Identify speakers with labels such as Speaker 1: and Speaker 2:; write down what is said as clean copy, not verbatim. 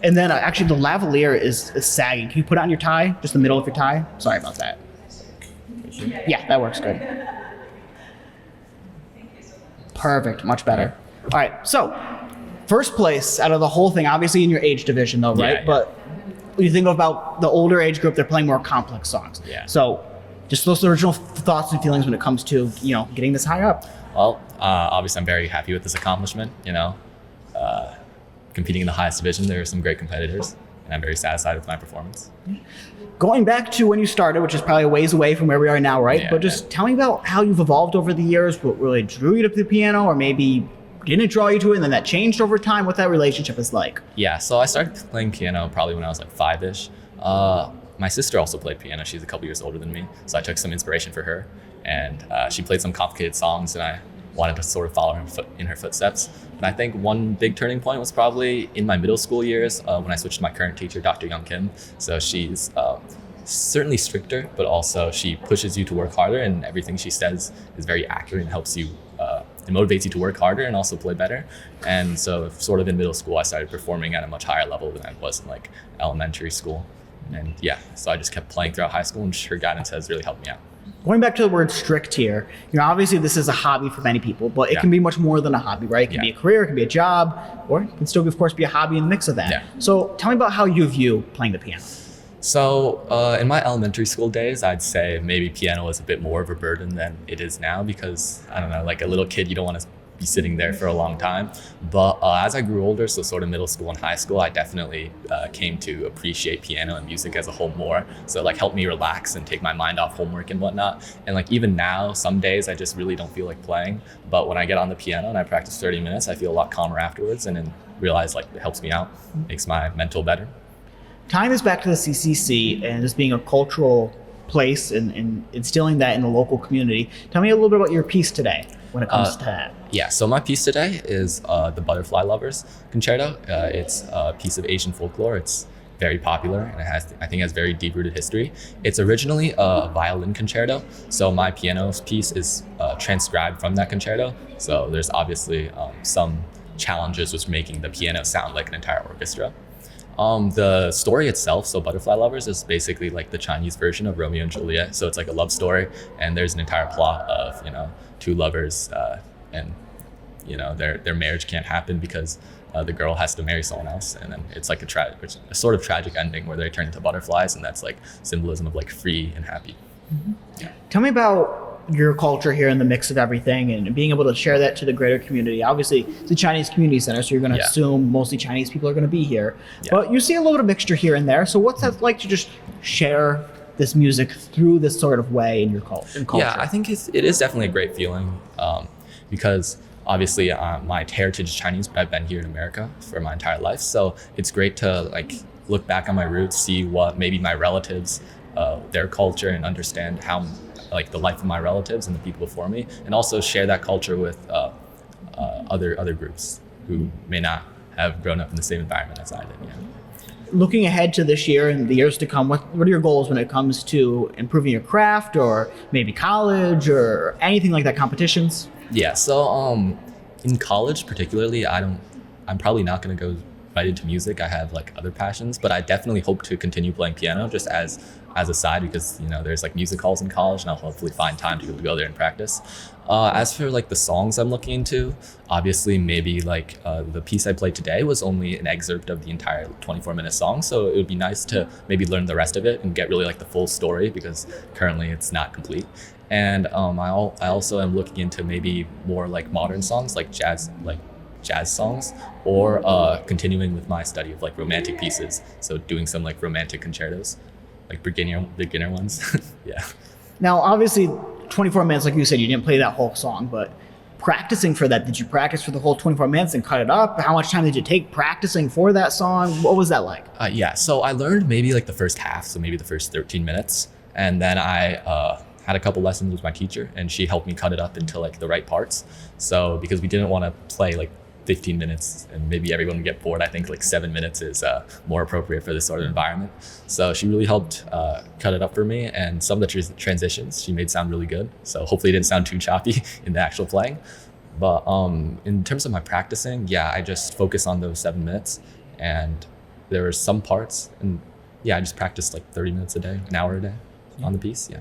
Speaker 1: And then actually the lavalier is sagging. Can you put it on your tie, just the middle of your tie? Sorry about that. Yeah, that works good. Perfect, much better. All right, so first place out of the whole thing, obviously in your age division though, right?
Speaker 2: Yeah.
Speaker 1: But when you think about the older age group, they're playing more complex songs.
Speaker 2: Yeah.
Speaker 1: So just those original thoughts and feelings when it comes to, getting this high up.
Speaker 2: Well, obviously I'm very happy with this accomplishment, competing in the highest division. There are some great competitors, and I'm very satisfied with my performance.
Speaker 1: Going back to when you started, which is probably a ways away from where we are now, right?
Speaker 2: Yeah,
Speaker 1: but just tell me about how you've evolved over the years, what really drew you to the piano, or maybe didn't draw you to it and then that changed over time, what that relationship is like.
Speaker 2: Yeah, so I started playing piano probably when I was like 5-ish. My sister also played piano. She's a couple years older than me, so I took some inspiration for her, and she played some complicated songs, and I wanted to sort of follow in her footsteps. And I think one big turning point was probably in my middle school years when I switched to my current teacher, Dr. Young Kim. So she's certainly stricter, but also she pushes you to work harder, and everything she says is very accurate and helps you, it motivates you to work harder and also play better. And so sort of in middle school, I started performing at a much higher level than I was in like elementary school. And yeah, so I just kept playing throughout high school, and her guidance has really helped me out.
Speaker 1: Going back to the word strict here, obviously this is a hobby for many people, but it can be much more than a hobby, right? It can be a career, it can be a job, or it can still, of course, be a hobby in the mix of that.
Speaker 2: Yeah.
Speaker 1: So tell me about how you view playing the piano.
Speaker 2: So in my elementary school days, I'd say maybe piano was a bit more of a burden than it is now because, I don't know, like a little kid, you don't want to be sitting there for a long time. But as I grew older, so sort of middle school and high school, I definitely came to appreciate piano and music as a whole more. So like helped me relax and take my mind off homework and whatnot. And like even now, some days I just really don't feel like playing. But when I get on the piano and I practice 30 minutes, I feel a lot calmer afterwards and then realize like it helps me out, makes my mental better.
Speaker 1: Tying this back to the CCC and this being a cultural place and instilling that in the local community, tell me a little bit about your piece today when it comes to that.
Speaker 2: Yeah, so my piece today is the Butterfly Lovers Concerto. It's a piece of Asian folklore. It's very popular and I think it has very deep-rooted history. It's originally a violin concerto, so my piano piece is transcribed from that concerto. So there's obviously some challenges with making the piano sound like an entire orchestra. The story itself, so Butterfly Lovers, is basically like the Chinese version of Romeo and Juliet. So it's like a love story, and there's an entire plot of two lovers, and their marriage can't happen because the girl has to marry someone else, and then it's like a sort of tragic ending where they turn into butterflies, and that's like symbolism of like free and happy.
Speaker 1: Mm-hmm. Yeah. Tell me about your culture here in the mix of everything and being able to share that to the greater community. Obviously, it's a Chinese community center, so you're going to assume mostly Chinese people are going to be here. Yeah. But you see a little bit of mixture here and there. So what's that like to just share this music through this sort of way in your culture?
Speaker 2: Yeah, I think it is definitely a great feeling because obviously my heritage is Chinese, but I've been here in America for my entire life. So it's great to like look back on my roots, see what maybe my relatives, their culture, and understand how like the life of my relatives and the people before me, and also share that culture with other groups who may not have grown up in the same environment as I did. Yeah.
Speaker 1: Looking ahead to this year and the years to come, what are your goals when it comes to improving your craft or maybe college or anything like that, competitions?
Speaker 2: Yeah, so in college particularly, I'm probably not going to go right into music. I have like other passions, but I definitely hope to continue playing piano just as a side because there's like music halls in college, and I'll hopefully find time to go there and practice. As for like the songs I'm looking into, obviously maybe like the piece I played today was only an excerpt of the entire 24-minute song, so it would be nice to maybe learn the rest of it and get really like the full story because currently it's not complete. And I also am looking into maybe more like modern songs, like jazz songs, or continuing with my study of like romantic pieces. So doing some like romantic concertos, like beginner ones. Yeah.
Speaker 1: Now, obviously, 24 minutes, like you said, you didn't play that whole song, but practicing for that, did you practice for the whole 24 minutes and cut it up? How much time did you take practicing for that song? What was that like?
Speaker 2: Yeah, so I learned maybe like the first half, so maybe the first 13 minutes. And then I had a couple lessons with my teacher, and she helped me cut it up into like the right parts. So because we didn't want to play like 15 minutes and maybe everyone would get bored, I think like 7 minutes is more appropriate for this sort of environment. So she really helped cut it up for me, and some of the transitions she made sound really good. So hopefully it didn't sound too choppy in the actual playing. But in terms of my practicing, yeah, I just focus on those 7 minutes, and there were some parts, and yeah, I just practiced like 30 minutes a day, an hour a day on the piece. Yeah.